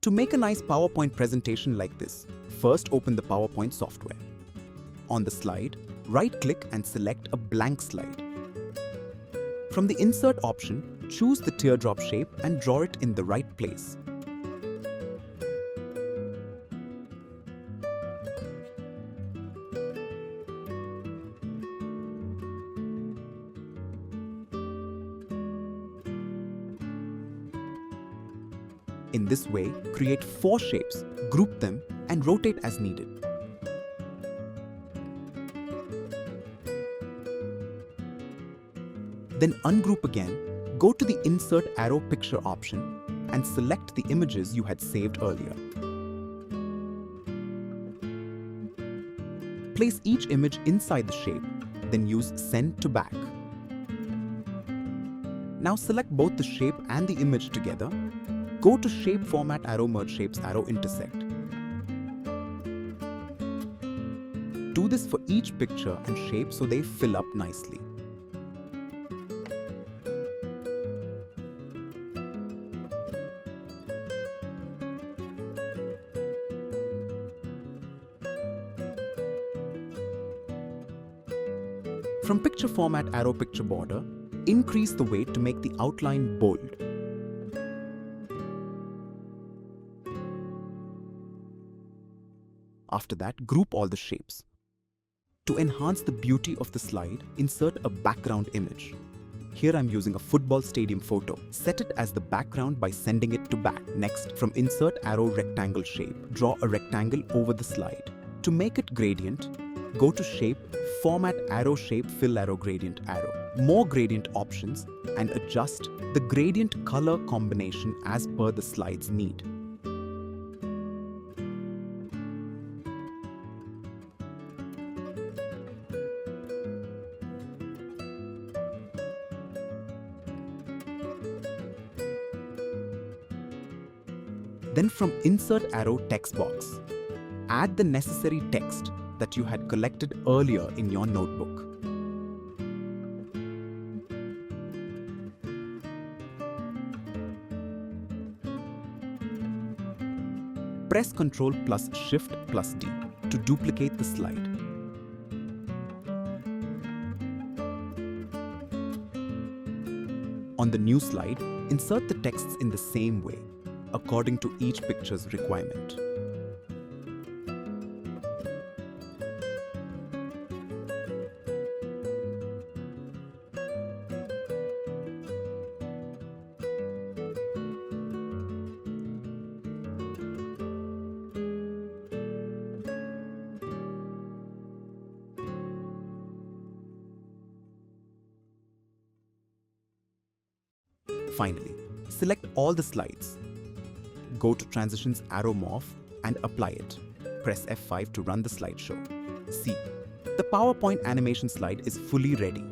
To make a nice PowerPoint presentation like this, first open the PowerPoint software. On the slide, right-click and select a blank slide. From the Insert option, choose the teardrop shape and draw it in the right place. In this way, create 4 shapes, group them, and rotate as needed. Then ungroup again, go to the Insert Arrow Picture option, and select the images you had saved earlier. Place each image inside the shape, then use Send to Back. Now select both the shape and the image together. Go to Shape Format Arrow Merge Shapes Arrow Intersect. Do this for each picture and shape so they fill up nicely. From Picture Format Arrow Picture Border, increase the weight to make the outline bold. After that, group all the shapes. To enhance the beauty of the slide, insert a background image. Here I'm using a football stadium photo. Set it as the background by sending it to back. Next, from Insert Arrow Rectangle Shape, draw a rectangle over the slide. To make it gradient, go to Shape, Format Arrow Shape Fill Arrow Gradient Arrow. More gradient options and adjust the gradient color combination as per the slide's need. Then from Insert Arrow Text Box, add the necessary text that you had collected earlier in your notebook. Press Ctrl plus Shift plus D to duplicate the slide. On the new slide, insert the texts in the same way, according to each picture's requirement. Finally, select all the slides. Go to Transitions Arrow Morph and apply it. Press F5 to run the slideshow. See, the PowerPoint animation slide is fully ready.